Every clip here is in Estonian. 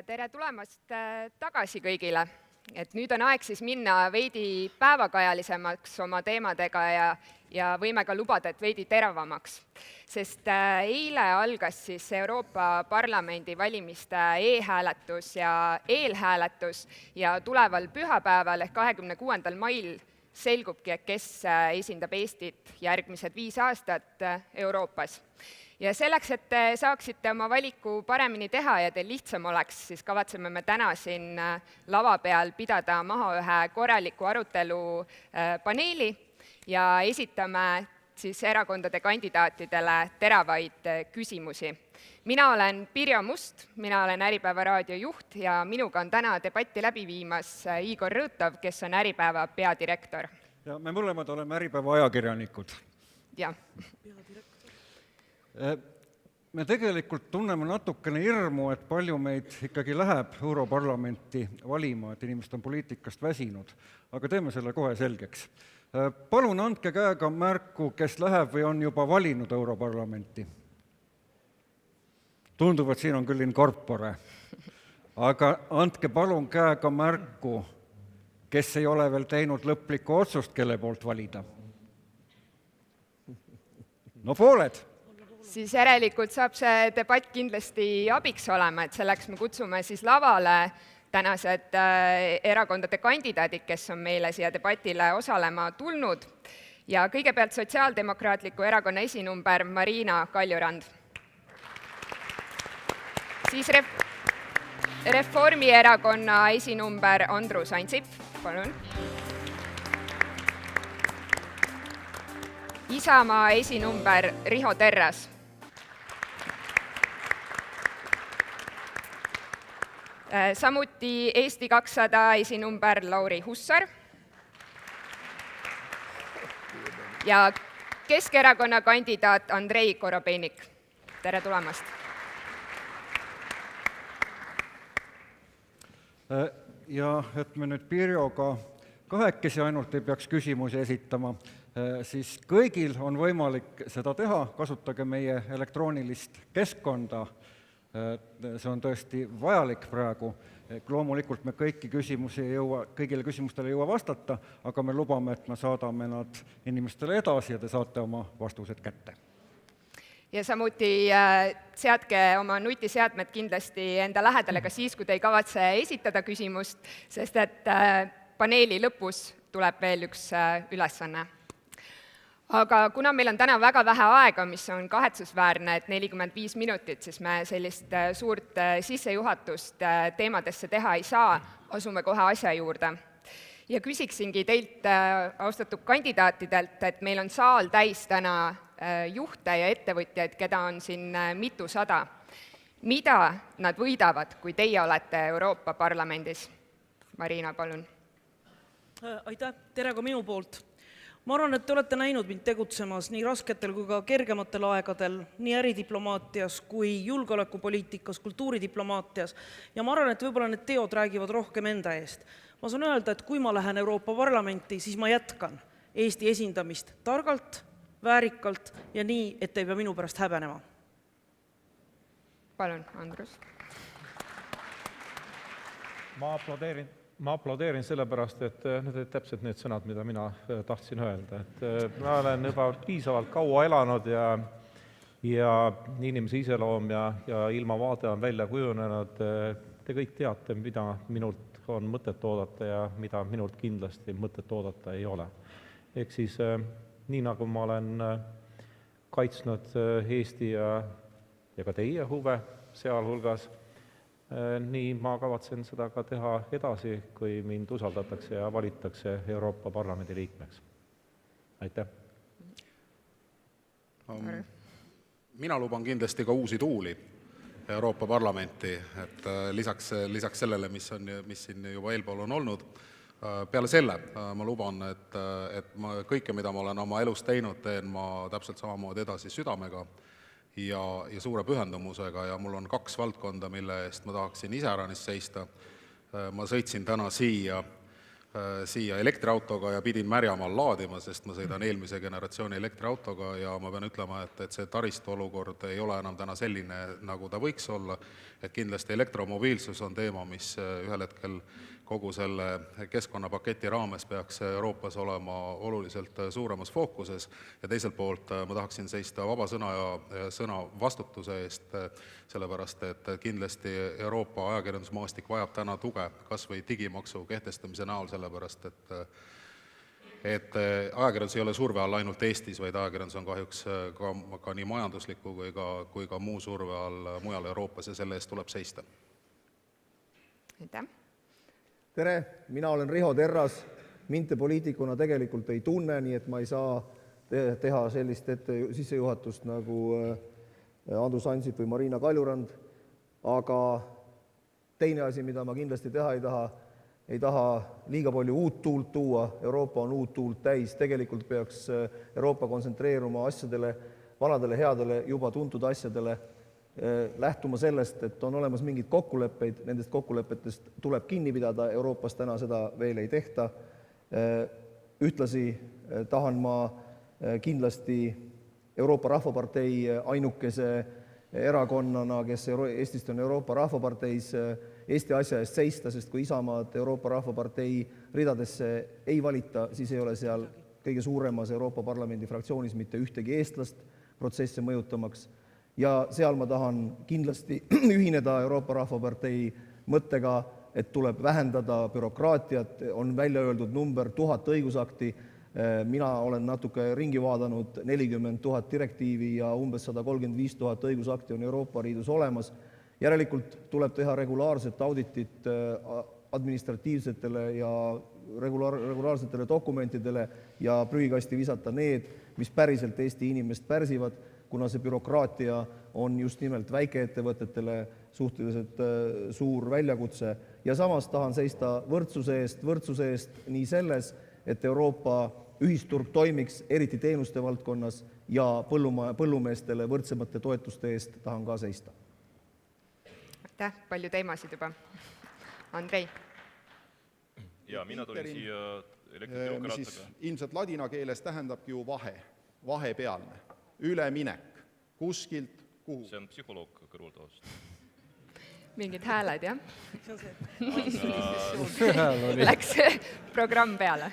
tere tulemast tagasi kõigile. Et nüüd on aeg siis minna veidi päevakajalisemaks oma teemadega ja võime ka lubada, et veidi teravamaks. Sest eile algas siis Euroopa Parlamendi valimiste e-hääletus ja eelhääletus ja tuleval pühapäeval ehk 26. mail selgubki, et kes esindab Eestit järgmised 5 aastat Euroopas. Ja selleks, et te saaksite oma valiku paremini teha ja teil lihtsam oleks, siis kavatseme me täna siin lava peal pidada maha ühe korraliku arutelu paneeli ja esitame siis erakondade kandidaatidele teravaid küsimusi. Mina olen Pirjo Must, mina olen Äripäeva raadio juht ja minuga on täna debatti läbi viimas Igor Rõõtov, kes on Äripäeva peadirektor. Ja me mõlemad oleme Äripäeva ajakirjanikud. Ja. Me tegelikult tunneme natukene hirmu, et palju meid ikkagi läheb Europarlamenti valima, et inimesed on poliitikast väsinud, aga teeme selle kohe selgeks. Palun andke käega märku, kes läheb või on juba valinud Europarlamenti. Tundub, et siin on küll in corpore, aga andke palun käega märku, kes ei ole veel teinud lõplikku otsust, kelle poolt valida. No pooled. Siis järelikult saab see debatt kindlasti abiks olema, et selleks me kutsume siis lavale tänased erakondade kandidaadid, kes on meile siia debatile osalema tulnud. Ja kõigepealt Sotsiaaldemokraatliku erakonna esinumber Marina Kaljurand. Siis Reformierakonna esinumber Andrus Ansip, palun. Isamaa esinumber Riho Terras. Samuti Eesti 200 esinumber Lauri Hussar ja Keskerakonna kandidaat Andrei Korobeinik. Tere tulemast! Ja et me nüüd Pirjoga kahekesi ainult ei peaks küsimusi esitama, siis kõigil on võimalik seda teha, kasutage meie elektroonilist keskkonda. See on tõesti vajalik praegu. Loomulikult me kõigile küsimustele ei jõua vastata, aga me lubame, et me saadame nad inimestele edasi ja te saate oma vastused kätte. Ja samuti seadke oma nutiseadmed kindlasti enda lähedale ka siis, kui te ei kavatse esitada küsimust, sest et paneeli lõpus tuleb veel üks ülesanne. Aga kuna meil on täna väga vähe aega, mis on kahetsusväärne, et 45 minutit, siis me sellist suurt sissejuhatust teemadesse teha ei saa, asume kohe asja juurde. Ja küsiksingi teilt, austatud kandidaatidelt, et meil on saal täis täna juhte ja ettevõtjaid, keda on siin mitusada. Mida nad võidavad, kui teie olete Euroopa Parlamendis? Marina, palun. Aitäh, tere ka minu poolt. Ma arvan, et te olete näinud mind tegutsemas nii rasketel kui ka kergematel aegadel, nii äridiplomaatias kui julgeolekupoliitikas, kultuuridiplomaatias ja ma arvan, et võib-olla need teod räägivad rohkem enda eest. Ma saan öelda, et kui ma lähen Euroopa Parlamenti, siis ma jätkan Eesti esindamist targalt, väärikalt ja nii, et ei pea minu pärast häbenema. Palun, Andrus. Ma aplodeerin sellepärast, et need olid täpselt need sõnad, mida mina tahtsin öelda. Et ma olen juba piisavalt kaua elanud ja inimese iseloom ja ilmavaade on välja kujunenud. Te kõik teate, mida minult on mõtet oodata ja mida minult kindlasti mõtet oodata ei ole. Ehk siis nii nagu ma olen kaitsnud Eesti ja ka teie huve sealhulgas, nii ma kavatsen seda ka teha edasi, kui mind usaldatakse ja valitakse Euroopa Parlamendi liikmeks. Aitäh! Mina luban kindlasti ka uusi tuuli Euroopa Parlamenti, et lisaks sellele, mis siin juba eelpool on olnud. Peale selle ma luban, et kõike, mida ma olen oma elus teinud, teen ma täpselt samamoodi edasi südamega ja suure pühendumusega ja mul on 2 valdkonda, mille eest ma tahaksin iseäranis seista. Ma sõitsin täna siia siia elektriautoga ja pidin Märjamaal laadima, sest ma sõidan eelmise generatsiooni elektriautoga ja ma pean ütlema, et see taristu olukord ei ole enam täna selline, nagu ta võiks olla, et kindlasti elektromobiilsus on teema, mis ühel hetkel kogu selle keskkonnapaketi raames peaks Euroopas olema oluliselt suuremas fookuses ja teiselt poolt ma tahaksin seista vaba sõna ja sõna vastutuse eest, sellepärast et kindlasti Euroopa ajakirjandusmaastik vajab täna tuge kas või digimaksu kehtestamise näol, sellepärast et ajakirjandus ei ole surve all ainult Eestis, vaid ajakirjandus on kahjuks ka nii majandusliku kui ka muu surve all mujal Euroopas ja selle eest tuleb seista. Aitäh! Tere, mina olen Riho Terras, mind te poliitikuna tegelikult ei tunne, nii et ma ei saa teha sellist sissejuhatust nagu Andrus Ansip või Marina Kaljurand, aga teine asi, mida ma kindlasti teha ei taha liiga palju uut tuult tuua, Euroopa on uut tuult täis, tegelikult peaks Euroopa kontsentreeruma asjadele, vanadele headele, juba tuntud asjadele, lähtuma sellest, et on olemas mingid kokkuleppeid, nendest kokkulepetest tuleb kinni pidada, Euroopas täna seda veel ei tehta. Ühtlasi tahan ma kindlasti Euroopa Rahvapartei ainukese erakonnana, kes Eestist on Euroopa Rahvaparteis, Eesti asja eest seista, sest kui Isamaad Euroopa Rahvapartei ridadesse ei valita, siis ei ole seal kõige suuremas Euroopa Parlamendi fraktsioonis mitte ühtegi eestlast protsesse mõjutamaks. Ja seal ma tahan kindlasti ühineda Euroopa Rahvapartei mõttega, et tuleb vähendada bürokraatiat, on välja öeldud number 1000 õigusakti, mina olen natuke ringi vaadanud 40 000 direktiivi ja umbes 135 000 õigusakti on Euroopa Liidus olemas. Järelikult tuleb teha regulaarset auditit administratiivsetele ja regulaarsetele dokumentidele ja prügikasti visata need, mis päriselt Eesti inimest pärsivad, kuna see bürokraatia on just nimelt väikeettevõtetele suhteliselt suur väljakutse. Ja samas tahan seista võrdsuse eest nii selles, et Euroopa ühisturg toimiks, eriti teenuste valdkonnas ja põllumeestele võrdsemate toetuste eest tahan ka seista. Aitäh, palju teemasid juba. Andrei. Ja mina tulin siia elektribürokraataga. Ilmselt ladina keeles tähendabki ju vahepealne, üleminek, kuskilt kuhu. See on psühholoog kõrvaltaust. Mingid hääled, jah? See hääl oli. Läks programm peale.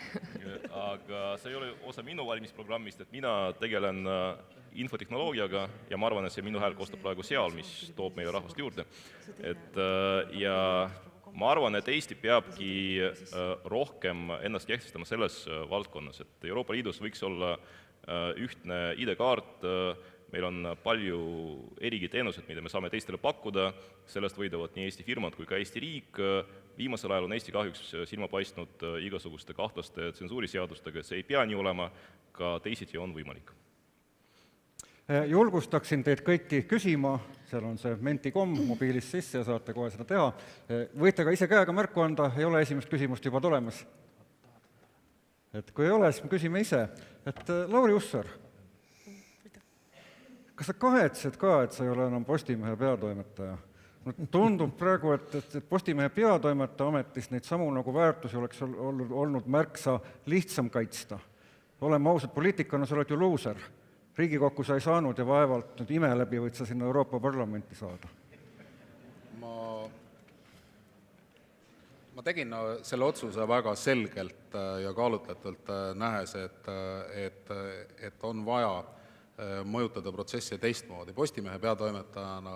Aga see ei ole osa minu valimisprogrammist, et mina tegelen infotehnoloogiaga ja ma arvan, et see minu hääl kostab praegu seal, mis toob meie rahvast juurde. Ja ma arvan, et Eesti peabki rohkem ennast kehtestama selles valdkonnas, et Euroopa Liidus võiks olla ühtne ID-kaart, meil on palju erigi teenused, mida me saame teistele pakkuda, sellest võidavad nii Eesti firmad kui ka Eesti riik. Viimasel ajal on Eesti kahjuks silma paistnud igasuguste kahtlaste tsensuuriseadustega, see ei pea nii olema, ka teisiti on võimalik. Julgustaksin teid kõiki küsima, seal on see Menti.com mobiilis sisse ja saate kohe seda teha. Võite ka ise käega märku anda, ei ole esimest küsimust juba tulemas. Et kui ei ole, siis me küsime ise. Et Lauri Hussar, kas sa kahetsed ka, et sa ei ole enam Postimehe peatoimetaja? Tundub praegu, et Postimehe peatoimetaja ametis neid samu nagu väärtusi oleks olnud märksa lihtsam kaitsta. Oleme ausad, poliitikana sa oled ju luuser. Riigikokku sa ei saanud ja vaevalt nüüd ime läbi võid sa sinna Euroopa Parlamenti saada. Ma tegin selle otsuse väga selgelt ja kaalutletult nähes, et on vaja mõjutada protsessi teistmoodi. Postimehe peatoimetajana,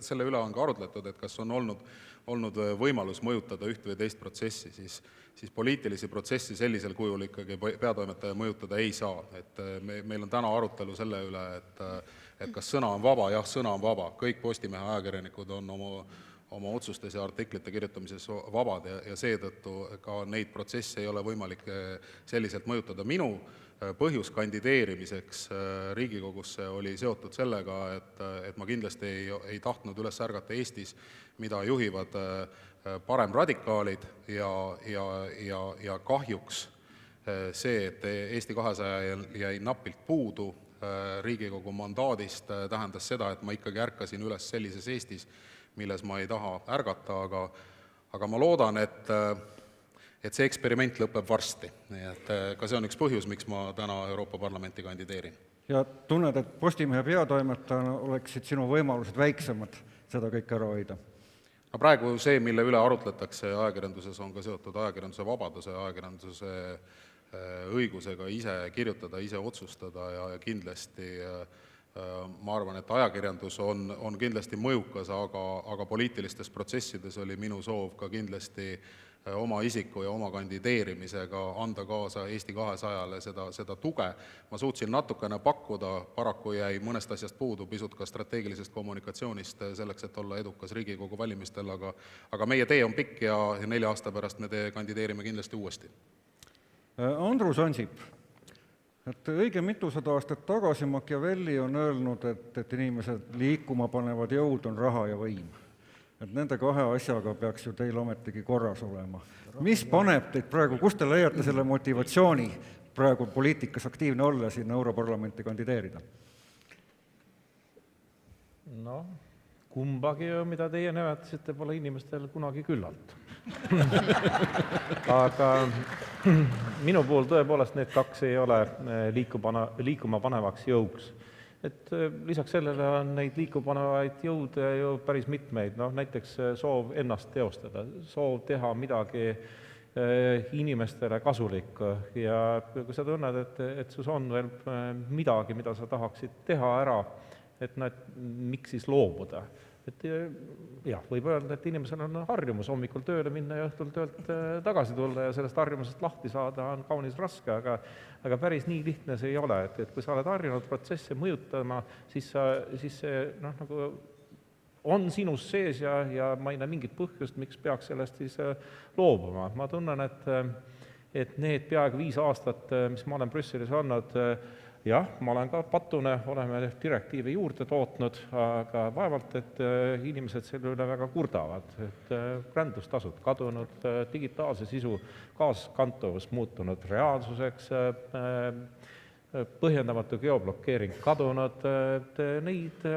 selle üle on ka arutletud, et kas on olnud võimalus mõjutada üht või teist protsessi, siis poliitilisi protsessi sellisel kujul ikkagi peatoimetaja mõjutada ei saa. Et meil on täna arutelu selle üle, et kas sõna on vaba, jah, sõna on vaba. Kõik Postimehe ajakirjanikud on oma otsustes ja artiklite kirjutamises vabad ja seetõttu ka neid protsesse ei ole võimalik selliselt mõjutada. Minu põhjus kandideerimiseks Riigikogusse oli seotud sellega, et ma kindlasti ei tahtnud üles ärgata Eestis, mida juhivad paremradikaalid ja kahjuks see, et Eesti 200 jäi napilt puudu Riigikogu mandaadist, tähendas seda, et ma ikkagi ärkasin üles sellises Eestis, milles ma ei taha ärgata, aga ma loodan, et see eksperiment lõpeb varsti. Nii et ka see on üks põhjus, miks ma täna Euroopa Parlamenti kandideerin. Ja tunned, et Postimehe peatoimetajana oleksid sinu võimalused väiksemad seda kõik ära hoida? No praegu see, mille üle arutletakse ajakirjanduses, on ka seotud ajakirjanduse vabaduse ja ajakirjanduse õigusega ise kirjutada, ise otsustada ja kindlasti ma arvan, et ajakirjandus on kindlasti mõjukas, aga poliitilistes protsessides oli minu soov ka kindlasti oma isiku ja oma kandideerimisega anda kaasa Eesti 200-le seda tuge. Ma suutsin natukene pakkuda, paraku jäi mõnest asjast puudu, pisut ka strateegilisest kommunikatsioonist selleks, et olla edukas Riigikogu valimistel, aga meie tee on pikk ja 4 aasta pärast me kandideerime kindlasti uuesti. Andrus Ansip, et õige mitusada aastat tagasi Machiavelli on öelnud, et inimesed liikuma panevad jõud on raha ja võim. Et nende kahe asjaga peaks ju teil ometigi korras olema. Mis paneb teid praegu, kust te leiate selle motivatsiooni praegu poliitikas aktiivne olla siin Europarlamenti kandideerida? Noh, kumbagi, mida teie nimetasite, pole inimestel kunagi küllalt. Aga minu puhul tõepoolest need kaks ei ole liikuma panevaks jõuks. Et lisaks sellele on neid liikupanevaid jõude ju päris mitmeid, näiteks soov ennast teostada, soov teha midagi inimestele kasulik ja kui sa tunned, et sus on veel midagi, mida sa tahaksid teha ära, et miks siis loobuda. Et jah, võib öelda, et inimesel on harjumus hommikul tööle minna ja õhtul töölt tagasi tulla ja sellest harjumusest lahti saada on kaunis raske, aga päris nii lihtne see ei ole, et kui sa oled harjunud protsesse mõjutama, siis see nagu on sinus sees ja ma ei näe mingit põhjust, miks peaks sellest siis loobuma. Ma tunnen, et need peaaegu 5 aastat, mis ma olen Brüsselis olnud, jah, ma olen ka patune, oleme direktiivi juurde tootnud, aga vaevalt, et inimesed selle üle väga kurdavad. Et rändustasud kadunud, digitaalse sisu kaaskantavus muutunud reaalsuseks, põhjendamatu geoblokeering kadunud, neid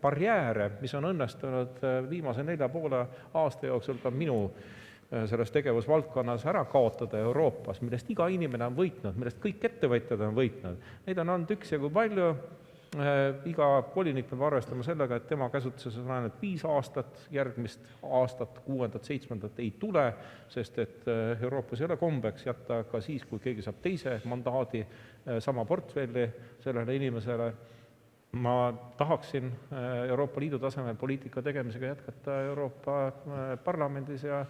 barjääre, mis on õnnestunud viimase 4,5 aasta jooksul ka minu selles tegevusvaldkonnas ära kaotada Euroopas, millest iga inimene on võitnud, millest kõik ettevõtjad on võitnud. Neid on olnud üksjagu palju, iga volinik peab arvestama sellega, et tema käsutuses on ainult 5 aastat, järgmist aastat, 6., 7. ei tule, sest et Euroopas ei ole kombeks jätta ka siis, kui keegi saab teise mandaadi sama portfelli sellele inimesele. Ma tahaksin Euroopa Liidu tasemel poliitika tegemisega jätkata Euroopa Parlamendis ja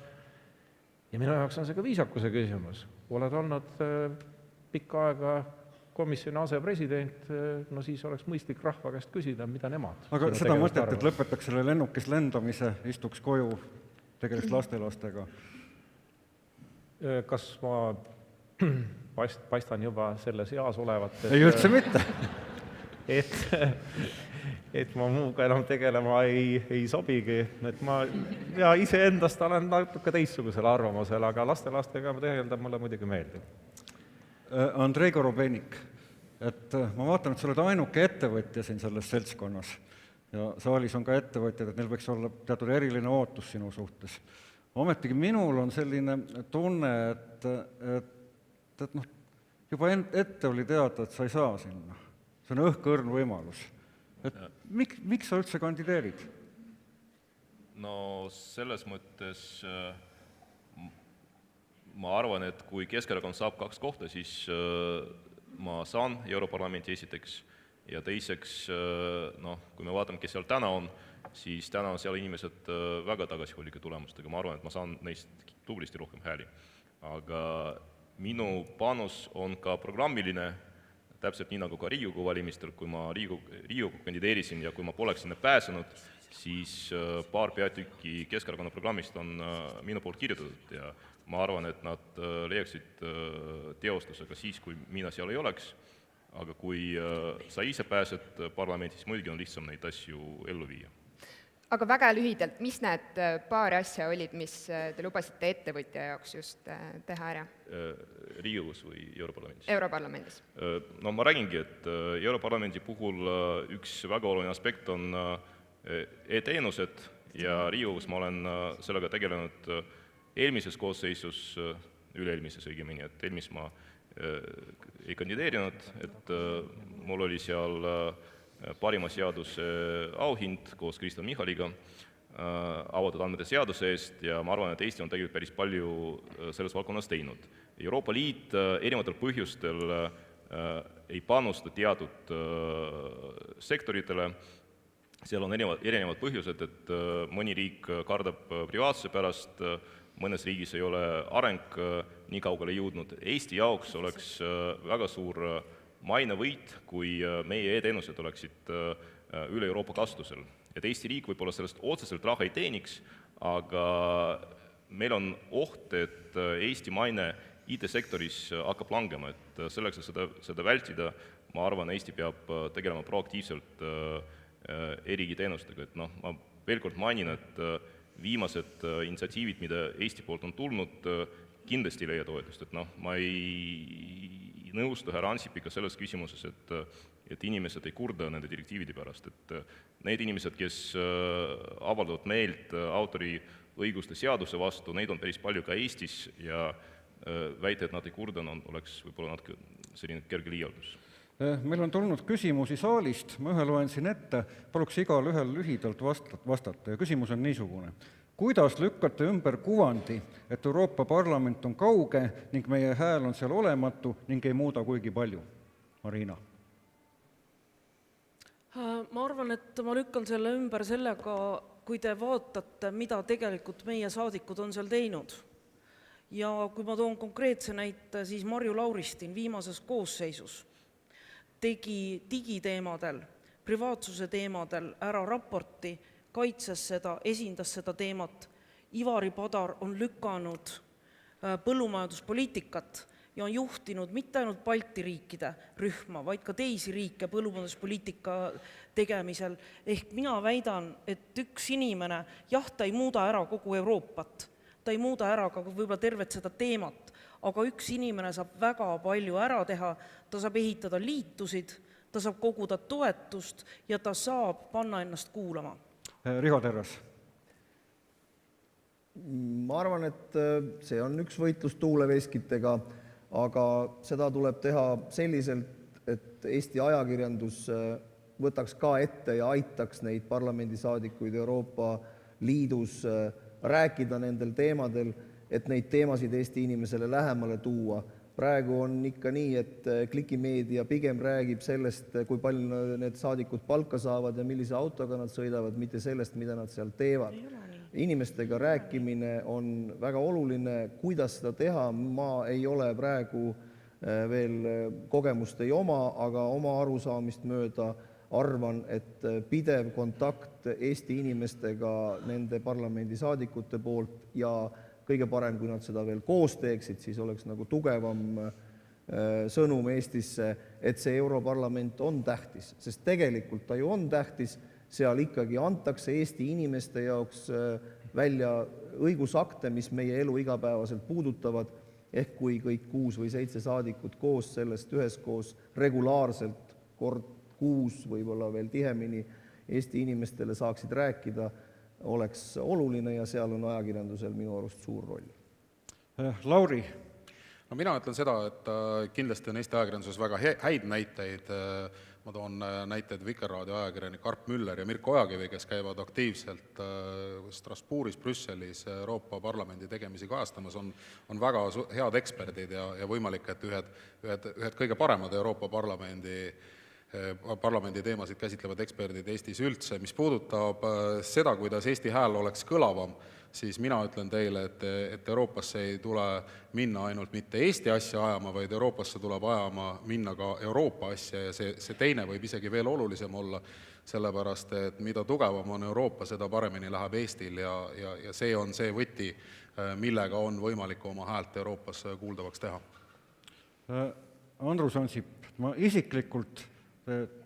minu jaoks on see ka viisakuse küsimus. Oled olnud pikka aega komisjoni asepresident, no siis oleks mõistlik rahva käest küsida, mida nemad. Aga seda mõtet, et lõpetaks selle lennukis lendamise, istuks koju, tegeleks lastelastega? Kas ma paistan juba selles eas olevat? Ei üldse mitte. Et ma muuga enam tegelema ei sobigi. Et ma iseendast olen natuke teistsugusel arvamusel, aga lastega tegelda mulle muidugi meeldib. Andrei Korobeinik, et ma vaatan, et sa oled ainuke ettevõtja siin selles seltskonnas ja saalis on ka ettevõtjad, et neil võiks olla teatud eriline ootus sinu suhtes. Ometigi minul on selline tunne, et juba ette oli teada, et sa ei saa sinna. See on õhkõrn võimalus. Et miks sa üldse kandideerid? No selles mõttes ma arvan, et kui Keskerakond saab 2 kohta, siis ma saan Europarlamenti esiteks ja teiseks, kui me vaatame, kes seal täna on, siis täna on seal inimesed väga tagasihoidlike tulemustega. Ma arvan, et ma saan neist tublisti rohkem hääli. Aga minu panus on ka programmiline, täpselt nii nagu ka Riigikogu valimistel, kui ma Riigikogu kandideerisin ja kui ma poleks sinna pääsenud, siis paar peatükki Keskerakonna programmist on minu poolt kirjutatud ja ma arvan, et nad leiaksid teostusega siis, kui mina seal ei oleks, aga kui sa ise pääsed parlamenti, siis muidugi on lihtsam neid asju ellu viia. Aga väga lühidalt, mis need paar asja olid, mis te lubasite ettevõtja jaoks just teha ära? Riigikogus või Europarlamendis? Europarlamendis. No ma räägingi, et Europarlamendi puhul üks väga oluline aspekt on e-teenused ja Riigikogus ma olen sellega tegelenud eelmises koosseisus üle-eelmises õigemini, et eelmis ma ei kandideerinud, et mul oli seal parima seaduse auhind koos Kristen Michaliga avatud andmete seaduse eest ja ma arvan, et Eesti on tegelikult päris palju selles valdkonnas teinud. Euroopa Liit erinevatel põhjustel ei panusta teatud sektoritele, seal on erinevad põhjused, et mõni riik kardab privaatsuse pärast, mõnes riigis ei ole areng nii kaugele jõudnud. Eesti jaoks oleks väga suur mainevõit, kui meie e-teenused oleksid üle Euroopa kasutusel. Et Eesti riik võib-olla sellest otseselt raha ei teeniks, aga meil on oht, et Eesti maine IT-sektoris hakkab langema, et selleks, et seda vältida, ma arvan, Eesti peab tegelema proaktiivselt e-riigi teenustega. Et ma veel kord mainin, et viimased initsiatiivid, mida Eesti poolt on tulnud, kindlasti ei leia toetust. Et ma ei nõustu härra Ansipiga selles küsimuses, et inimesed ei kurda nende direktiivide pärast, et need inimesed, kes avaldavad meelt autoriõiguste seaduse vastu, neid on päris palju ka Eestis ja väita, et nad ei kurda, oleks võib-olla natuke selline kerge liialdus. Meil on tulnud küsimusi saalist, ma ühe loen siin ette, paluks igal ühel lühidalt vastata ja küsimus on niisugune. Kuidas lükkate ümber kuvandi, et Euroopa Parlament on kauge ning meie hääl on seal olematu ning ei muuda kuigi palju? Marina. Ma arvan, et ma lükkan selle ümber sellega, kui te vaatate, mida tegelikult meie saadikud on seal teinud. Ja kui ma toon konkreetse näite, siis Marju Lauristin viimases koosseisus tegi digiteemadel, privaatsuse teemadel ära raporti, kaitses seda, esindas seda teemat. Ivari Padar on lükanud põllumajanduspoliitikat ja on juhtinud mitte ainult Balti riikide rühma, vaid ka teisi riike põllumajanduspoliitika tegemisel. Ehk mina väidan, et üks inimene, ta ei muuda ära kogu Euroopat, ta ei muuda ära ka võib-olla tervet seda teemat, aga üks inimene saab väga palju ära teha, ta saab ehitada liitusid, ta saab koguda toetust ja ta saab panna ennast kuulama. Riho Terras. Ma arvan, et see on üks võitlus tuuleveskitega, aga seda tuleb teha selliselt, et Eesti ajakirjandus võtaks ka ette ja aitaks neid parlamendisaadikuid Euroopa Liidus rääkida nendel teemadel, et neid teemasid Eesti inimesele lähemale tuua. Praegu on ikka nii, et klikimeedia pigem räägib sellest, kui palju need saadikud palka saavad ja millise autoga nad sõidavad, mitte sellest, mida nad seal teevad. Inimestega rääkimine on väga oluline, kuidas seda teha. Ma ei ole praegu veel kogemust ei oma, aga oma arusaamist mööda arvan, et pidev kontakt Eesti inimestega nende parlamendisaadikute poolt ja kõige parem, kui nad seda veel koos teeksid, siis oleks nagu tugevam sõnum Eestisse, et see Europarlament on tähtis, sest tegelikult ta ju on tähtis, seal ikkagi antakse Eesti inimeste jaoks välja õigusakte, mis meie elu igapäevaselt puudutavad, ehk kui kõik 6 või 7 saadikut koos sellest üheskoos regulaarselt kord kuus, võib-olla veel tihemini Eesti inimestele saaksid rääkida, oleks oluline ja seal on ajakirjandusel minu arust suur roll. Lauri. No mina ütlen seda, et kindlasti on Eesti ajakirjanduses väga häid näiteid. Ma toon näiteid Vikerraadio ajakirjanik Arp Müller ja Mirko Ojakivi, kes käivad aktiivselt Strasbourgis, Brüsselis Euroopa Parlamendi tegemisi kajastamas, on väga head eksperdid ja võimalik, et ühed kõige paremad Euroopa Parlamendi teemasid käsitlevad eksperdid Eestis üldse. Mis puudutab seda, kuidas Eesti hääl oleks kõlavam, siis mina ütlen teile, et Euroopasse ei tule minna ainult mitte Eesti asja ajama, vaid Euroopasse tuleb minna ka Euroopa asja ja see teine võib isegi veel olulisem olla, sellepärast, et mida tugevam on Euroopa, seda paremini läheb Eestil ja see on see võti, millega on võimalik oma häält Euroopas kuuldavaks teha. Andrus Ansip, ma isiklikult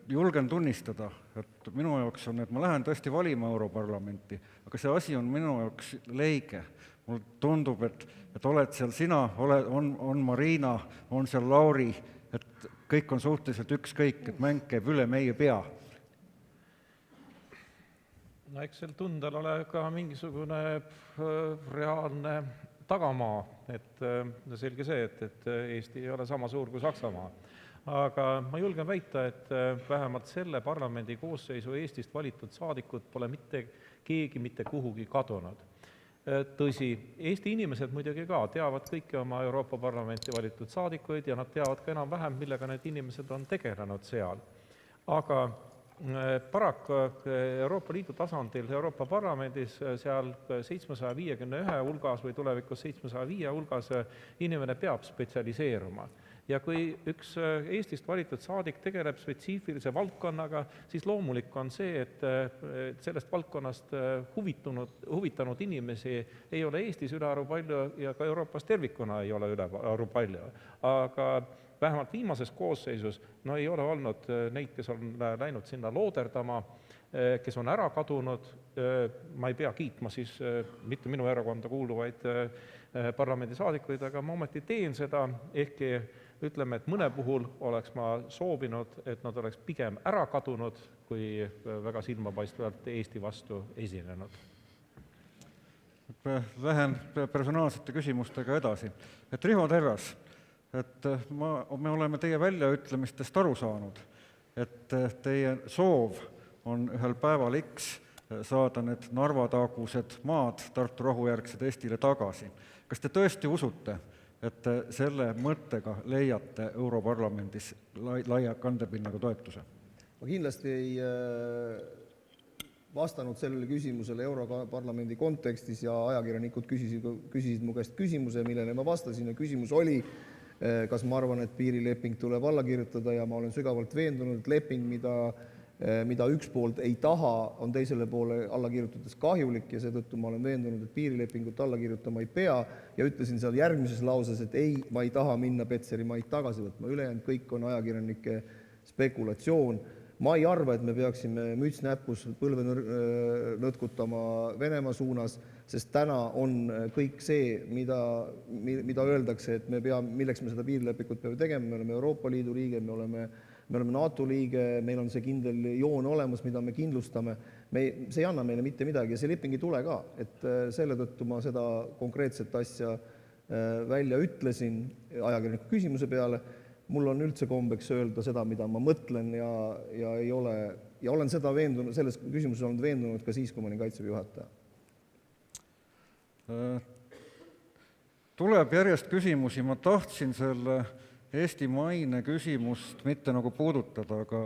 julgen tunnistada, et minu jaoks on, et ma lähen tõesti valima Europarlamenti, aga see asi on minu jaoks leige. Mul tundub, et oled seal sina, on Marina, on seal Lauri, et kõik on suhteliselt ükskõik, et mäng käib üle meie pea. No eks sel tundel ole ka mingisugune reaalne tagamaa, et selge see, et Eesti ei ole sama suur kui Saksamaa. Aga ma julgen väita, et vähemalt selle parlamendi koosseisu Eestist valitud saadikud pole mitte keegi mitte kuhugi kadunud. Tõsi, Eesti inimesed muidugi ka teavad kõiki oma Euroopa Parlamenti valitud saadikuid ja nad teavad ka enam-vähem, millega need inimesed on tegelenud seal. Aga paraku Euroopa Liidu tasandil, Euroopa Parlamendis seal 751 hulgas või tulevikus 705 hulgas inimene peab spetsialiseeruma. Ja kui üks Eestist valitud saadik tegeleb spetsiifilise valdkonnaga, siis loomulik on see, et sellest valdkonnast huvitanud inimesi ei ole Eestis ülearu palju ja ka Euroopas tervikuna ei ole ülearu palju. Aga vähemalt viimases koosseisus ei ole olnud neid, kes on läinud sinna looderdama, kes on ära kadunud. Ma ei pea kiitma siis mitte minu erakonda kuuluvaid parlamendisaadikuid, aga ma ometi teen seda, ehkki ütleme, et mõne puhul oleks ma soovinud, et nad oleks pigem ära kadunud, kui väga silmapaistvalt Eesti vastu esinenud. Lähen personaalsete küsimustega edasi. Riho Terras, me oleme teie väljaütlemistest aru saanud, et teie soov on ühel päeval X saada need Narva-tagused maad Tartu rahujärgsed Eestile tagasi. Kas te tõesti usute, et selle mõttega leiate Europarlamendis laia kandepinnaga toetuse? Ma kindlasti ei vastanud sellele küsimusele Europarlamendi kontekstis ja ajakirjanikud küsisid mu käest küsimuse, millele ma vastasin ja küsimus oli, kas ma arvan, et piirileping tuleb alla kirjutada ja ma olen sügavalt veendunud, et leping, mida üks poolt ei taha, on teisele poole alla kirjutades kahjulik ja seetõttu ma olen veendunud, et piirilepingut alla kirjutama ei pea ja ütlesin seal järgmises lauses, et ei, ma ei taha minna Petseri maid tagasi võtma. Ülejäänud kõik on ajakirjanike spekulatsioon. Ma ei arva, et me peaksime müts näpus põlve nõtkutama Venemaa suunas, sest täna on kõik see, mida öeldakse, et milleks me seda piirilepingut peame tegema, me oleme Euroopa Liidu liige, me oleme NATO liige, meil on see kindel joon olemas, mida me kindlustame. See ei anna meile mitte midagi ja see leping ei tule ka. Et selle tõttu ma seda konkreetset asja välja ütlesin ajakirjaniku küsimuse peale. Mul on üldse kombeks öelda seda, mida ma mõtlen ja olen seda veendunud, selles küsimuses olen veendunud ka siis, kui ma olin Kaitseväe juhataja. Tuleb järjest küsimusi, ma tahtsin selle Eesti maine küsimust mitte nagu puudutada, aga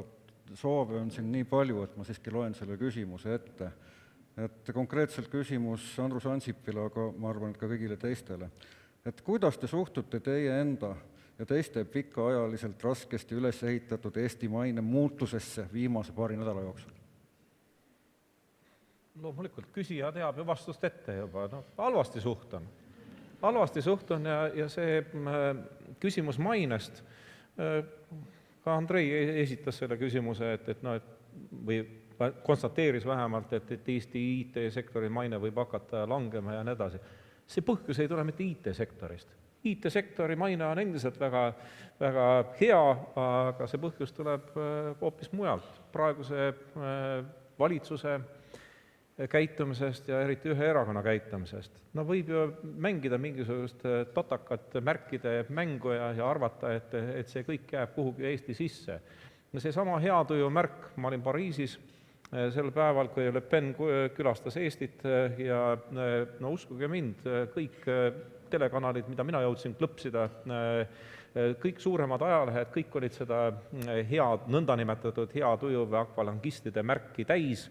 soove on siin nii palju, et ma siiski loen selle küsimuse ette. Et konkreetselt küsimus Andrus Ansipile, aga ma arvan, et ka kõigile teistele. Et kuidas te suhtute teie enda ja teiste pikaajaliselt raskesti üles ehitatud Eesti maine muutusesse viimase paari nädala jooksul? Loomulikult küsija teab ju vastust ette juba, halvasti suhtun ja see küsimus mainest, ka Andrei esitas selle küsimuse, või konstateeris vähemalt, et Eesti IT-sektori maine võib hakata langema ja nii edasi. See põhjus ei tule mitte IT-sektorist. IT-sektori maine on endiselt väga, väga hea, aga see põhjus tuleb hoopis mujalt. Praeguse valitsuse käitumisest ja eriti ühe erakonna käitumisest. Võib ju mängida mingisugust totakat märkide mängu ja arvata, et see kõik jääb kuhugi Eesti sisse. See sama heatuju märk, ma olin Pariisis sel päeval, kui Le Pen külastas Eestit ja uskuge mind, kõik telekanalid, mida mina jõudsin klõpsida, kõik suuremad ajalehed, kõik olid seda nõndanimetatud heatuju või akvalangistide märki täis.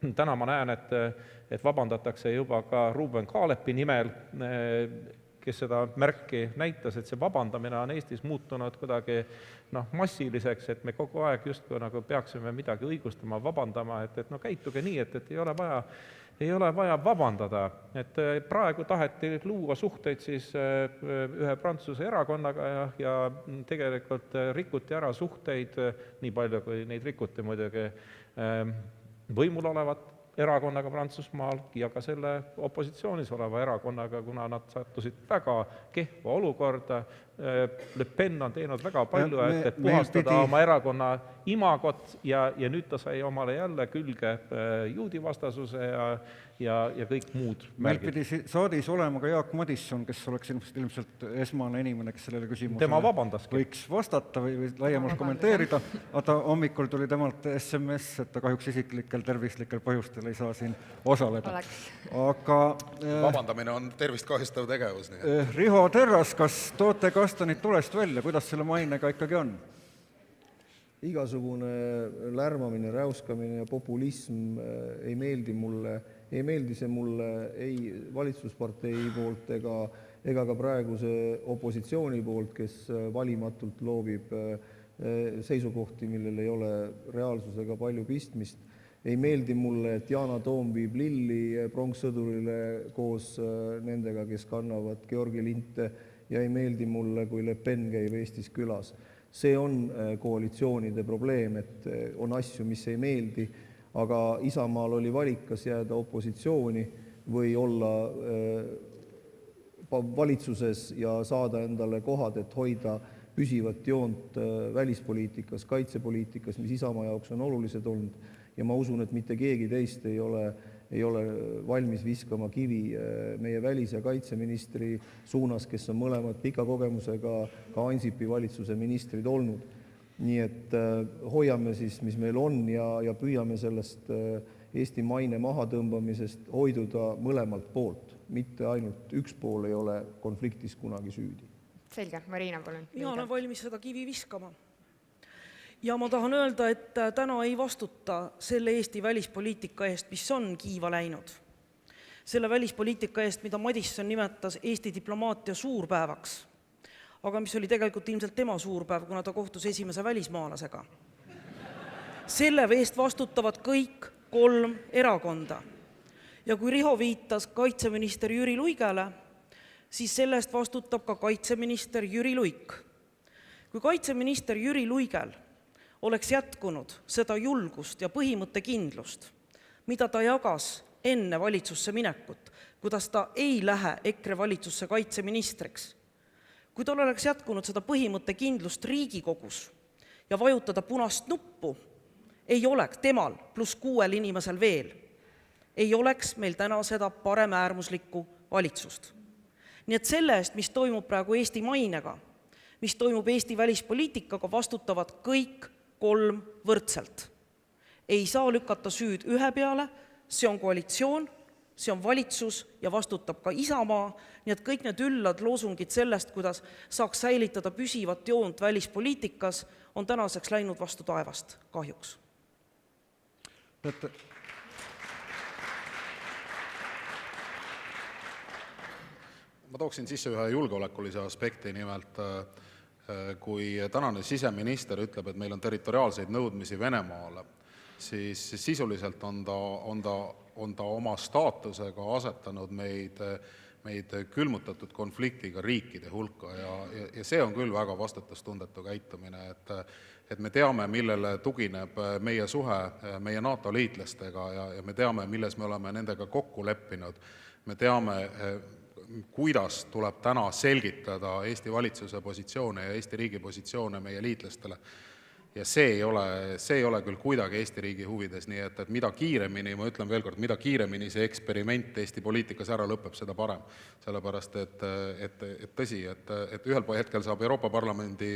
Täna ma näen, et vabandatakse juba ka Ruben Kaalepi nimel, kes seda märki näitas, et see vabandamine on Eestis muutunud kuidagi massiliseks, et me kogu aeg justkui peaksime midagi õigustama, vabandama, et käituge nii, et ei ole vaja vabandada. Et praegu taheti luua suhteid siis ühe Prantsuse erakonnaga ja tegelikult rikuti ära suhteid, nii palju kui neid rikuti muidugi, võimul olevat erakonnaga Prantsusmaal ja ka selle opositsioonis oleva erakonnaga, kuna nad sattusid väga kehva olukorda, Le Pen on teinud väga palju, et meil puhastada pidi- oma erakonna imagot ja nüüd ta sai omale jälle külge juudivastasuse ja kõik muud meil märgid. pidi saadis olema ka Jaak Madisson, kes oleks ilmselt esmane inimene, kes sellele küsimusele Tema vabandaski. võiks vastata või laiemalt kommenteerida, aga ta hommikul tuli temalt SMS, et ta kahjuks isiklikel tervislikel põhjustel ei saa siin osaleda. Aga vabandamine on tervist kahjustav tegevus, nii et Riho Terras, kas toote kastanid tulest välja, kuidas selle mainega ikkagi on? Igasugune lärmamine, räuskamine ja populism ei meeldi mulle, ei meeldi see mulle ei valitsuspartei poolt ega ka praeguse opositsiooni poolt, kes valimatult loobib seisukohti, millel ei ole reaalsusega palju pistmist. Ei meeldi mulle, et Yana Toom viib lilli pronkssõdurile koos nendega, kes kannavad Georgi linte, ja ei meeldi mulle, kui Le Pen käib Eestis külas. See on koalitsioonide probleem, et on asju, mis ei meeldi, aga Isamaal oli valik, kas jääda opositsiooni või olla valitsuses ja saada endale kohad, et hoida püsivat joont välispoliitikas, kaitsepoliitikas, mis Isamaa jaoks on olulised olnud. Ja ma usun, et mitte keegi teist ei ole valmis viskama kivi meie välis- ja kaitseministri suunas, kes on mõlemad pika kogemusega ka Ansipi valitsuse ministrid olnud. Nii et hoiame siis, mis meil on ja püüame sellest Eesti maine mahatõmbamisest hoiduda mõlemalt poolt. Mitte ainult üks pool ei ole konfliktis kunagi süüdi. Selge, Marina, palun. Mina olen valmis seda kivi viskama. Ja ma tahan öelda, et täna ei vastuta selle Eesti välispoliitika eest, mis on kiiva läinud. Selle välispoliitika eest, mida Madisson nimetas Eesti diplomaatia suurpäevaks, aga mis oli tegelikult ilmselt tema suurpäev, kuna ta kohtus esimese välismaalasega. Selle eest vastutavad kõik 3 erakonda. Ja kui Riho viitas kaitseminister Jüri Luigele, siis selle eest vastutab ka kaitseminister Jüri Luik. Kui kaitseminister Jüri Luigel oleks jätkunud seda julgust ja põhimõttekindlust, mida ta jagas enne valitsusse minekut, kuidas ta ei lähe EKRE valitsusse kaitseministriks, kui tal oleks jätkunud seda põhimõttekindlust Riigikogus ja vajutada punast nuppu, ei oleks temal pluss 6 inimesel veel, ei oleks meil täna seda paremäärmuslikku valitsust. Nii et selle eest, mis toimub praegu Eesti mainega, mis toimub Eesti välispoliitikaga, vastutavad kõik 3 võrdselt. Ei saa lükata süüd ühe peale, see on koalitsioon, see on valitsus ja vastutab ka Isamaa, nii et kõik need üllad loosungid sellest, kuidas saaks säilitada püsivat joont välispoliitikas, on tänaseks läinud vastu taevast, kahjuks. ma tooksin sisse ühe julgeolekulise aspekti, nimelt kui tänane siseminister ütleb, et meil on territoriaalseid nõudmisi Venemaale, siis sisuliselt on ta oma staatusega asetanud meid külmutatud konfliktiga riikide hulka ja see on küll väga vastutustundetu käitumine, et me teame, millele tugineb meie suhe meie NATO liitlastega ja me teame, milles me oleme nendega kokku leppinud. Me teame, kuidas tuleb täna selgitada Eesti valitsuse positsioone ja Eesti riigi positsioone meie liitlastele. Ja see ei ole küll kuidagi Eesti riigi huvides, nii et mida kiiremini, ma ütlen veel kord, mida kiiremini see eksperiment Eesti poliitikas ära lõpeb, seda parem. Sellepärast, et tõsi, et ühel hetkel saab Euroopa Parlamendi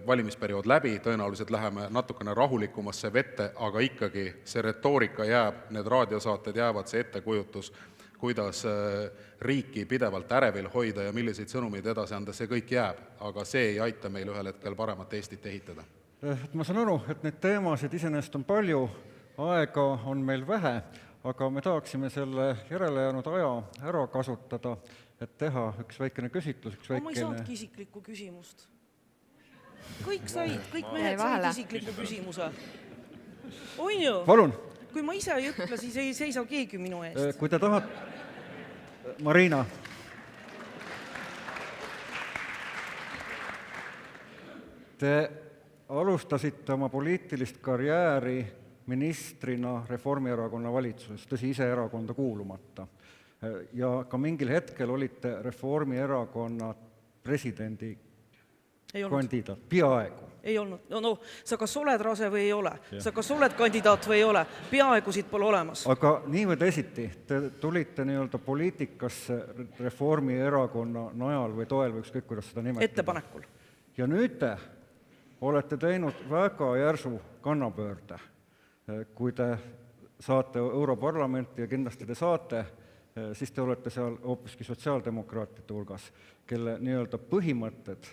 valimisperiood läbi, tõenäoliselt läheme natukene rahulikumasse vette, aga ikkagi see retoorika jääb, need raadiosaated jäävad, see ettekujutus, kuidas riiki pidevalt ärevil hoida ja milliseid sõnumeid edasi anda, see kõik jääb, aga see ei aita meil ühel hetkel paremat Eestit ehitada. Ma saan aru, et neid teemasid iseenesest on palju, aega on meil vähe, aga me tahaksime selle järelejäänud aja ära kasutada, et teha üks väikene küsitlus, üks Ma ei väikene... saanud isiklikku küsimust. Kõik mehed said isikliku küsimuse. On ju? Palun! Kui ma ise ei ütle, siis ei seisa keegi minu eest. Kui te tahate... Marina. Te alustasite oma poliitilist karjääri ministrina Reformierakonna valitsuses, tõsi ise erakonda kuulumata. Ja ka mingil hetkel olite Reformierakonna presidendi Ei olnud. kandidaat, peaaegu. Ei olnud. No, sa kas oled rase või ei ole. Sa kas oled kandidaat või ei ole. Peaaegu siit pole olemas. Aga nii või teisiti, te tulite nii-öelda poliitikasse Reformierakonna najal või toel või ükskõik, kuidas seda nimetada. Ettepanekul. Ja nüüd te olete teinud väga järsu kannapöörde, kui te saate Europarlamenti ja kindlasti te saate, siis te olete seal hoopiski sotsiaaldemokraatide hulgas, kelle nii-öelda põhimõtted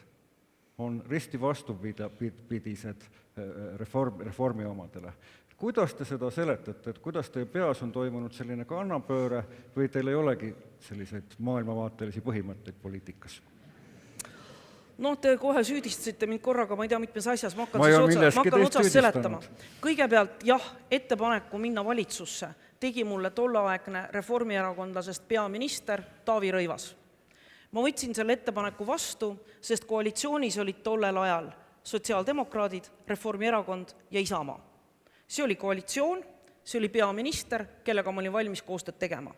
on risti vastupidised reformi omadele. Kuidas te seda seletate, et kuidas teie peas on toimunud selline kannapööre või teil ei olegi selliseid maailmavaatelisi põhimõtteid poliitikas? No, te kohe süüdistasite mind korraga, ma ei tea, mitmes asjas, ma Ma ei ole hakkan milleski teist otsast seletama. süüdistanud. Kõigepealt, jah, ettepaneku minna valitsusse tegi mulle tolleaegne reformierakondlasest peaminister Taavi Rõivas. Ma võtsin selle ettepaneku vastu, sest koalitsioonis olid tollel ajal sotsiaaldemokraadid, Reformierakond ja Isamaa. See oli koalitsioon, see oli peaminister, kellega ma olin valmis koostööd tegema.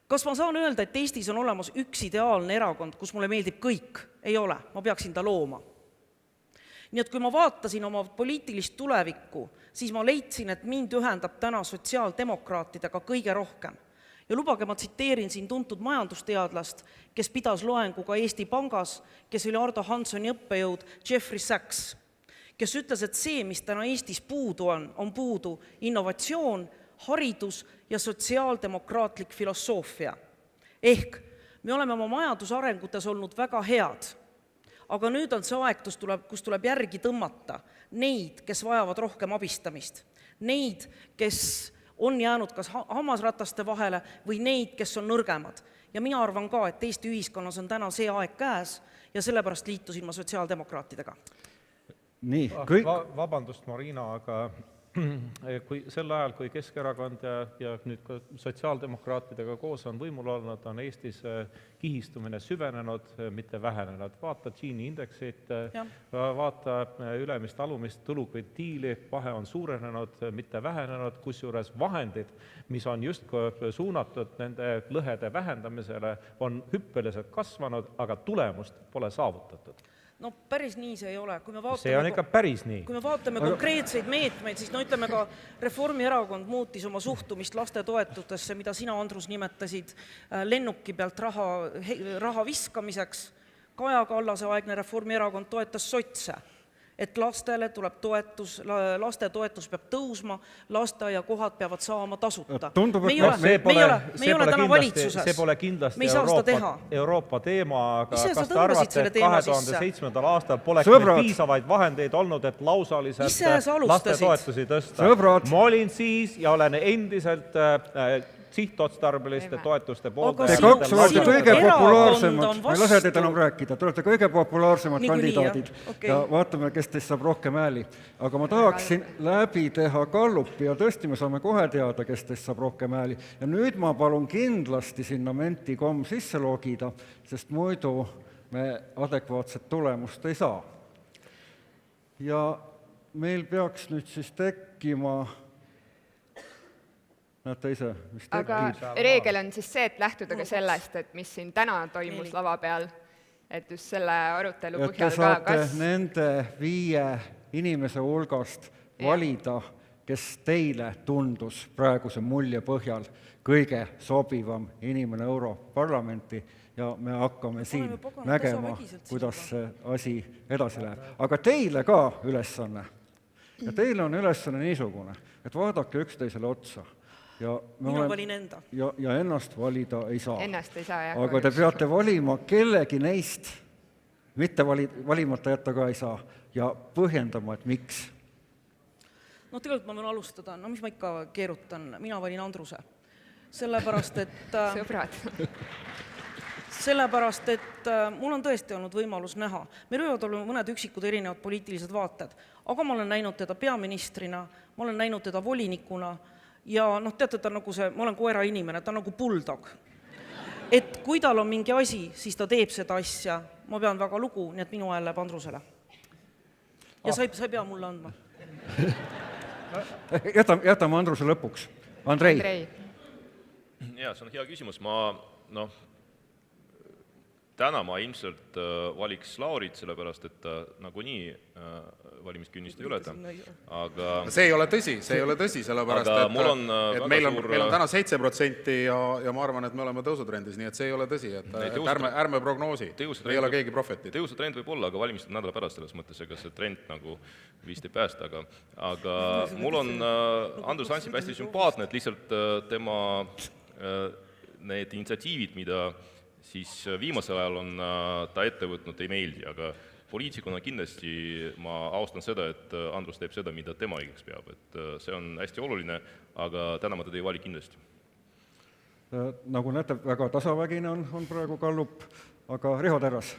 Kas ma saan öelda, et Eestis on olemas üks ideaalne erakond, kus mulle meeldib kõik? Ei ole, ma peaksin ta looma. Nii et kui ma vaatasin oma poliitilist tulevikku, siis ma leidsin, et mind ühendab täna sotsiaaldemokraatidega kõige rohkem. Ja lubage, ma tsiteerin siin tuntud majandusteadlast, kes pidas loengu ka Eesti Pangas, kes oli Ardo Hanssoni õppejõud Jeffrey Sachs, kes ütles, et see, mis täna Eestis puudu on puudu innovatsioon, haridus ja sotsiaaldemokraatlik filosoofia. Ehk me oleme oma majandusarengutes olnud väga head, aga nüüd on see aeg, kus tuleb järgi tõmmata neid, kes vajavad rohkem abistamist, neid, kes on jäänud kas hammasrataste vahele või neid, kes on nõrgemad. Ja mina arvan ka, et Eesti ühiskonnas on täna see aeg käes ja sellepärast liitusin ma sotsiaaldemokraatidega. Nii, Vabandust, Marina, aga kui sel ajal, kui Keskerakond ja nüüd ka sotsiaaldemokraatidega koos on võimul olnud, on Eestis kihistumine süvenenud, mitte vähenenud. Vaata Gini indeksit, vaata ülemist alumist tulukventiili, vahe on suurenenud, mitte vähenenud, kusjuures vahendid, mis on just suunatud nende lõhede vähendamisele, on hüppeliselt kasvanud, aga tulemust pole saavutatud. No päris nii see ei ole. See on ikka päris nii. Kui me vaatame konkreetseid meetmeid, siis no ütleme ka Reformierakond muutis oma suhtumist lastetoetustesse, mida sina, Andrus, nimetasid lennuki pealt raha viskamiseks. Kaja Kallase aegne Reformierakond toetas sotse, et lastele tuleb laste toetus peab tõusma, lasteaiakohad peavad saama tasuta. Me ei ole täna valitsuses. See pole kindlasti me ei saa seda teha. Euroopa teema, aga Ise kas te arvate, et 2007. aastal poleks meil piisavaid vahendeid olnud, et lausaliselt laste toetusi tõsta? Ma olin siis ja olen endiselt sihtotstarbeliste toetuste poolt. Te kaks olete kõige populaarsemad, ma ei lase teid enam rääkida, te olete kõige populaarsemad kandidaadid ja vaatame, kes teist saab rohkem hääli. Aga ma tahaksin läbi teha gallupi ja tõesti me saame kohe teada, kes teist saab rohkem hääli. Ja nüüd ma palun kindlasti sinna menti.com sisse logida, sest muidu me adekvaatset tulemust ei saa. Ja meil peaks nüüd siis tekkima aga reegel on siis see, et lähtuda ka sellest, et mis siin täna toimus lava peal, et just selle arutelu põhjal ka. Te saate nende 5 inimese hulgast valida, kes teile tundus praeguse mulje põhjal kõige sobivam inimene Europarlamenti ja me hakkame siin nägema, kuidas see asi edasi läheb. Aga teile ka ülesanne. Ja teile on ülesanne niisugune, et vaadake üksteisele otsa. Mina valin enda. Ja ennast valida ei saa. Ennast ei saa, jah. Aga te peate valima kellegi neist, mitte valimata jätta ka ei saa, ja põhjendama, et miks. No tegelikult ma võin alustada, no mis ma ikka keerutan, mina valin Andruse. Sellepärast, et sõbrad. Sellepärast, et mul on tõesti olnud võimalus näha. Meil võivad olla mõned üksikud erinevad poliitilised vaated, aga ma olen näinud teda peaministrina, ma olen näinud teda volinikuna ja teate, ta nagu see, ma olen koera inimene, ta on nagu bulldog. Et kui tal on mingi asi, siis ta teeb seda asja, ma pean väga lugu, nii et minu hääl läheb Andrusele. Ja sa ei pea mulle andma. Jätame Andruse lõpuks. Andrei. Jaa, see on hea küsimus. täna ma ilmselt valiks Laurit, sellepärast et ta nagunii valimiskünnist ei ületa, aga see ei ole tõsi, sellepärast Aga et, mul on, et väga meil suur- on täna 7% ja ma arvan, et me oleme tõusutrendis, nii et see ei ole tõsi, et ärme prognoosi, ei ole keegi prohvetid. tõusutrend võib olla, aga valimiste nädala pärast selles mõttes, ega see trend nagu vist ei päästa, aga mul on Andrus Ansip hästi sümpaatne, et lihtsalt tema need initsiatiivid, mida siis viimasel ajal on ta ette võtnud, ei meeldi, aga poliitikuna kindlasti ma austan seda, et Andrus teeb seda, mida tema õigeks peab, et see on hästi oluline, aga täna ma teda ei vali kindlasti. Nagu näete, väga tasavägine on praegu Gallup, aga Riho Terras.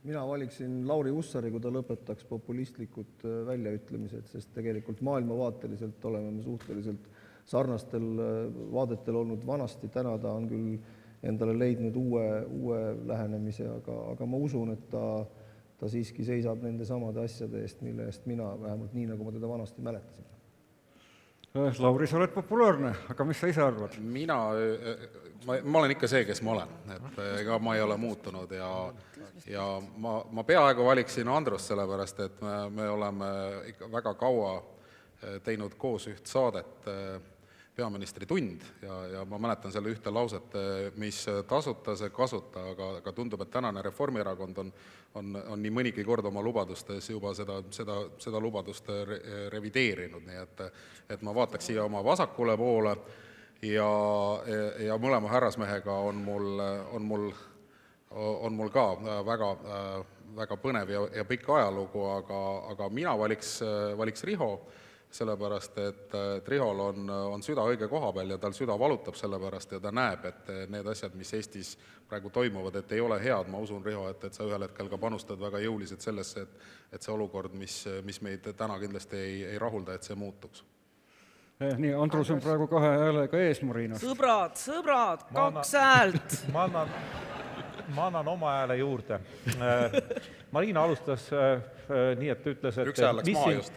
Mina valiksin Lauri Hussari, kui ta lõpetaks populistlikud väljaütlemised, sest tegelikult maailmavaateliselt oleme me suhteliselt sarnastel vaadetel olnud vanasti, täna ta on küll endale leidnud uue lähenemise, aga ma usun, et ta siiski seisab nende samade asjade eest, mille eest mina, vähemalt nii, nagu ma teda vanasti mäletasin. Lauri, sa oled populaarne, aga mis sa ise arvad? Ma olen ikka see, kes ma olen, et ega ma ei ole muutunud ja ma peaaegu valiksin Andrust, sellepärast et me oleme ikka väga kaua teinud koos üht saadet peaministri tund ja ma mäletan selle ühte lauset, mis tasuta, see kasuta, aga tundub, et tänane Reformierakond on nii mõnigi kord oma lubadustes juba seda lubadust revideerinud, nii et ma vaataks siia oma vasakule poole ja mõlema härrasmehega on mul ka väga põnev ja pikk ajalugu, aga mina valiks Riho, sellepärast et Rihol on süda õige koha peal ja tal süda valutab sellepärast ja ta näeb, et need asjad, mis Eestis praegu toimuvad, et ei ole head. Ma usun, Riho, et sa ühel hetkel ka panustad väga jõuliselt sellesse, et see olukord, mis meid täna kindlasti ei rahulda, et see muutuks. Nii, Andrus on praegu 2 häälega ees Marinast. Sõbrad, 2 häält! Ma annan oma hääle juurde. Marina alustas nii, et ütles, Üks hääl läks maha just.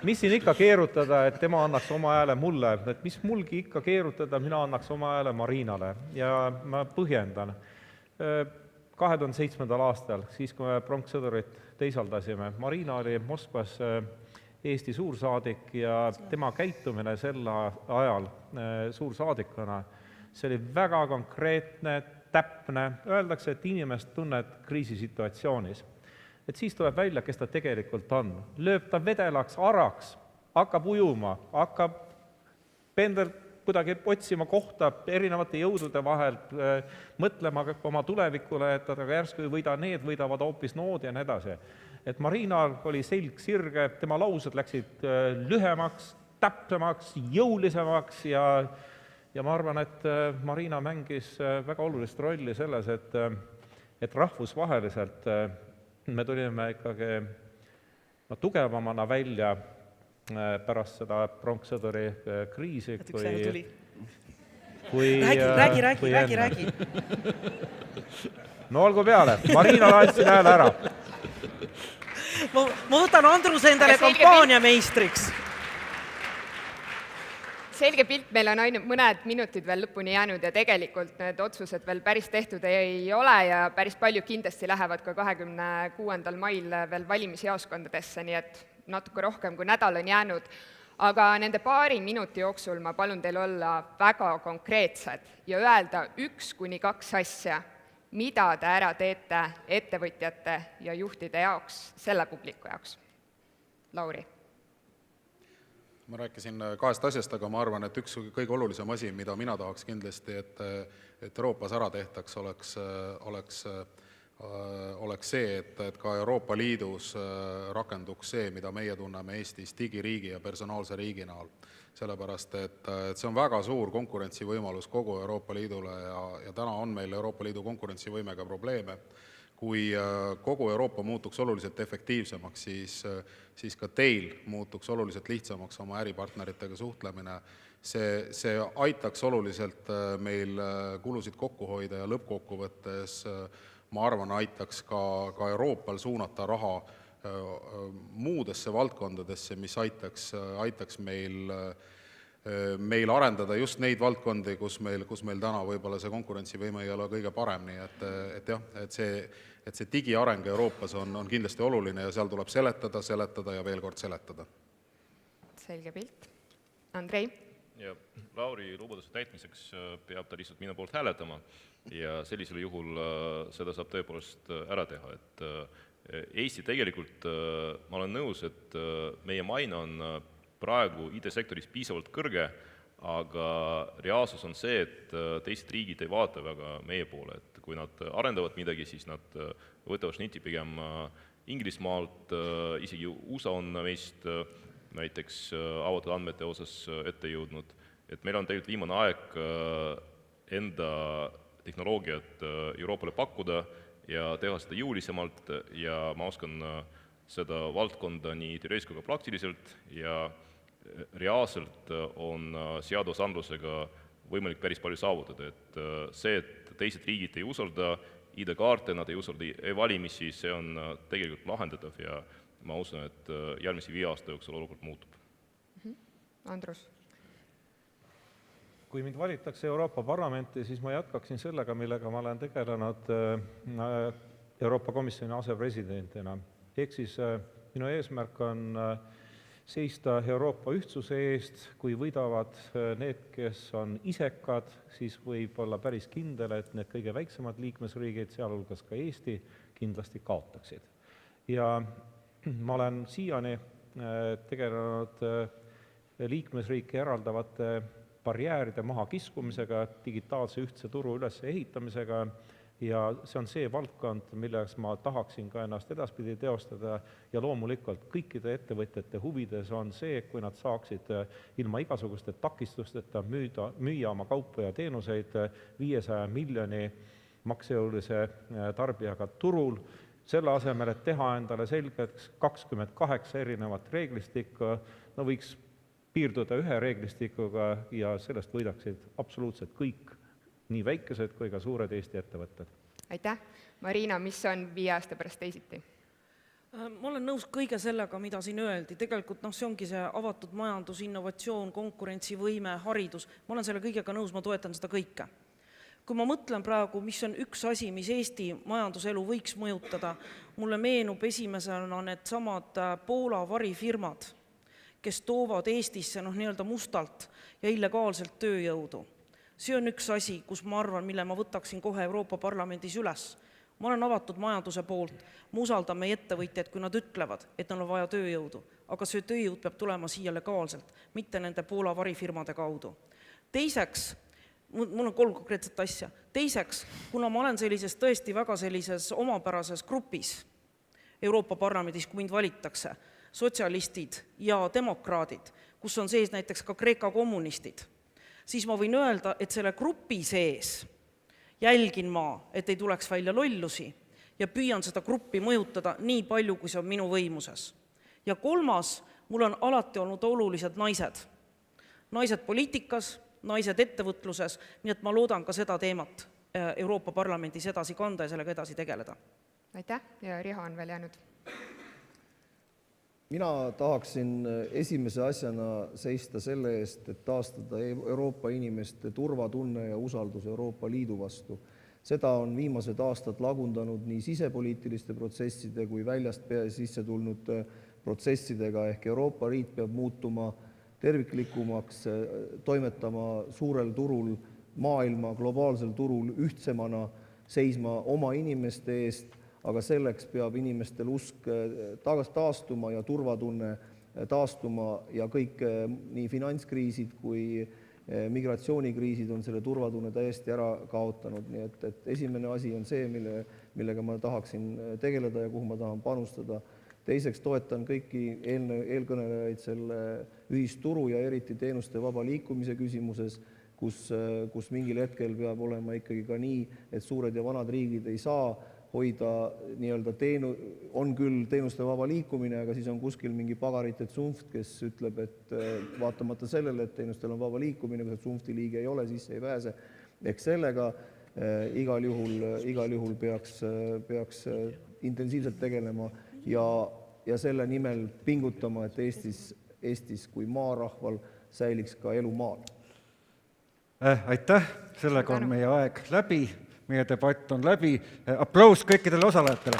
mis siin ikka keerutada, et tema annaks oma hääle mulle, et mis mulgi ikka keerutada, mina annaks oma hääle Marinale ja ma põhjendan. 2007. aastal, siis kui me pronkssõdurit teisaldasime, Marina oli Moskvas Eesti suursaadik ja tema käitumine sel ajal suursaadikuna, see oli väga konkreetne, täpne, öeldakse, et inimest tunned kriisisituatsioonis. Et siis tuleb välja, kes ta tegelikult on. Lööb ta vedelaks, araks, hakkab ujuma, hakkab pendelt kuidagi otsima kohta erinevate jõudude vahel, mõtlema oma tulevikule, et aga järsku ei võida need, võidavad hoopis nood ja nii edasi. Et Marinal oli selg sirge, tema laused läksid lühemaks, täpsemaks, jõulisemaks ja ma arvan, et Marina mängis väga olulist rolli selles, et rahvusvaheliselt me tulime ikkagi tugevamana välja pärast seda pronkssõduri kriisi. Räägi. No olgu peale, Marinale andsin hääle ära. Ma võtan Andruse endale kampaaniameistriks. Selge pilt, meil on ainult mõned minutid veel lõpuni jäänud ja tegelikult need otsused veel päris tehtud ei ole ja päris palju kindlasti lähevad ka 26. mail veel valimisjaoskondadesse, nii et natuke rohkem kui nädal on jäänud. Aga nende paari minuti jooksul ma palun teil olla väga konkreetsed ja öelda 1-2 asja, mida te ära teete ettevõtjate ja juhtide jaoks, selle publiku jaoks. Lauri. Ma rääkisin 2 asjast, aga ma arvan, et üks kõige olulisem asi, mida mina tahaks kindlasti, et Euroopas ära tehtaks, oleks see, et ka Euroopa Liidus rakenduks see, mida meie tunneme Eestis digiriigi ja personaalse riigi näol. Sellepärast, et see on väga suur konkurentsivõimalus kogu Euroopa Liidule ja täna on meil Euroopa Liidu konkurentsivõimega probleeme. Kui kogu Euroopa muutuks oluliselt efektiivsemaks, siis ka teil muutuks oluliselt lihtsamaks oma äripartneritega suhtlemine. See aitaks oluliselt meil kulusid kokku hoida ja lõppkokkuvõttes, ma arvan, aitaks ka Euroopal suunata raha muudesse valdkondadesse, mis aitaks meil meil arendada just neid valdkondi, kus meil täna võib-olla see konkurentsivõime ei ole kõige parem, nii et jah, et see digiareng Euroopas on kindlasti oluline ja seal tuleb seletada ja veel kord seletada. Selge pilt. Andrei? Ja Lauri lubaduse täitmiseks peab ta lihtsalt minu poolt hääletama ja sellisel juhul seda saab tõepoolest ära teha, et Eesti tegelikult, ma olen nõus, et meie maine on praegu IT-sektoris piisavalt kõrge, aga reaalsus on see, et teised riigid ei vaata väga meie poole, et kui nad arendavad midagi, siis nad võtavad šniti pigem Inglismaalt, isegi USA on meist näiteks avatud andmete osas ette jõudnud, et meil on tegelikult viimane aeg enda tehnoloogiat Euroopale pakkuda ja teha seda jõulisemalt ja ma oskan seda valdkonda nii teoreetiliselt kui ka praktiliselt ja reaalselt on seadusandlusega võimalik päris palju saavutada, et see, et teised riigid ei usalda ID-kaarte, nad ei usalda e-valimisi, see on tegelikult lahendatav ja ma usun, et järgmise 5 aasta jooksul olukord muutub. Andrus? Kui mind valitakse Euroopa Parlamenti, siis ma jätkaksin sellega, millega ma olen tegelenud Euroopa Komisjoni asepresidendina. Ehk siis minu eesmärk on seista Euroopa ühtsuse eest, kui võidavad need, kes on isekad, siis võib olla päris kindel, et need kõige väiksemad liikmesriigid, sealhulgas ka Eesti, kindlasti kaotaksid. Ja ma olen siiani tegelenud liikmesriike eraldavate barjääride maha kiskumisega, digitaalse ühtse turu üles ehitamisega ja see on see valdkond, milles ma tahaksin ka ennast edaspidi teostada ja loomulikult kõikide ettevõtjate huvides on see, kui nad saaksid ilma igasuguste takistusteta müüa oma kaupa ja teenuseid 500 miljoni maksejõulise tarbijaga turul, selle asemel, et teha endale selgeks 28 erinevat reeglistikku, no võiks piirduda ühe reeglistikuga ja sellest võidaksid absoluutselt kõik, nii väikesed kui ka suured Eesti ettevõtted. Aitäh! Marina, mis on 5 aasta pärast teisiti? Ma olen nõus kõige sellega, mida siin öeldi. Tegelikult see ongi see avatud majandus, innovatsioon, konkurentsivõime, haridus. Ma olen selle kõigega nõus, ma toetan seda kõike. Kui ma mõtlen praegu, mis on üks asi, mis Eesti majanduselu võiks mõjutada, mulle meenub esimesena need samad Poola varifirmad, kes toovad Eestisse nii-öelda mustalt ja illegaalselt tööjõudu. See on üks asi, kus ma arvan, mille ma võtaksin kohe Euroopa Parlamendis üles. Ma olen avatud majanduse poolt, ma usaldan meie ettevõtjaid, kui nad ütlevad, et neil on vaja tööjõudu, aga see tööjõud peab tulema siia legaalselt, mitte nende Poola varifirmade kaudu. Teiseks, mul on 3 konkreetset asja. Teiseks, kuna ma olen sellises tõesti väga sellises omapärases grupis Euroopa Parlamendis, kui mind valitakse, sotsialistid ja demokraadid, kus on sees näiteks ka Kreeka kommunistid, siis ma võin öelda, et selle grupi sees jälgin ma, et ei tuleks välja lollusi ja püüan seda gruppi mõjutada nii palju, kui see on minu võimuses. Ja 3, mul on alati olnud olulised naised. Naised poliitikas, naised ettevõtluses, nii et ma loodan ka seda teemat Euroopa Parlamendis edasi kanda ja sellega edasi tegeleda. Aitäh ja Riho on veel jäänud. Mina tahaksin esimese asjana seista selle eest, et taastada Euroopa inimeste turvatunne ja usaldus Euroopa Liidu vastu. Seda on viimased aastad lagundanud nii sisepoliitiliste protsesside kui väljast sisse tulnud protsessidega, ehk Euroopa Liit peab muutuma terviklikumaks, toimetama suurel turul, maailma globaalsel turul ühtsemana, seisma oma inimeste eest, aga selleks peab inimestel usk taastuma ja turvatunne taastuma ja kõik nii finantskriisid kui migratsioonikriisid on selle turvatunne täiesti ära kaotanud. Nii et esimene asi on see, millega ma tahaksin tegeleda ja kuhu ma tahan panustada. Teiseks toetan kõiki eelkõnelejaid selle ühisturu ja eriti teenuste vaba liikumise küsimuses, kus mingil hetkel peab olema ikkagi ka nii, et suured ja vanad riigid ei saa hoida nii-öelda on küll teenuste vaba liikumine, aga siis on kuskil mingi pagarite tsunft, kes ütleb, et vaatamata sellele, et teenustel on vaba liikumine, kui see tsunfti liige ei ole, siis ei pääse. Ehk sellega igal juhul peaks intensiivselt tegelema ja selle nimel pingutama, et Eestis kui maarahval säiliks ka elu maal. Aitäh, sellega on meie aeg läbi, meie debatt on läbi. Aplaus kõikidele osalejatele.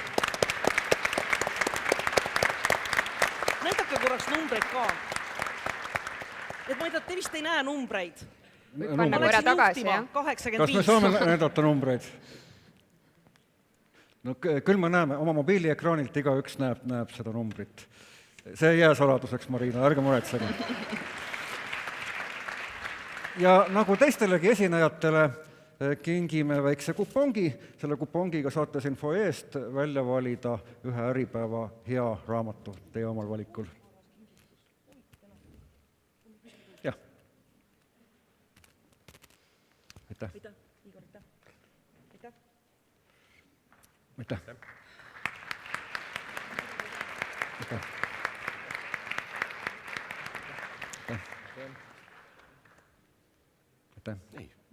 Näidake korraks numbreid ka. Et ma ei tea, te vist ei näe numbreid. Võib panna korra tagasi, jah? 85. Kas me saame näidata numbreid? No küll me näeme, oma mobiiliekraanilt igaüks näeb seda numbrit. See ei jää saladuseks, Marina, ärge muretsege. Ja nagu teistelegi esinejatele kingime väikse kupongi. Selle kupongiga saate siin foeest välja valida ühe Äripäeva hea raamatu teie omal valikul. Jah. Aitäh. Aitäh. Aitäh. Aitäh. Aitäh.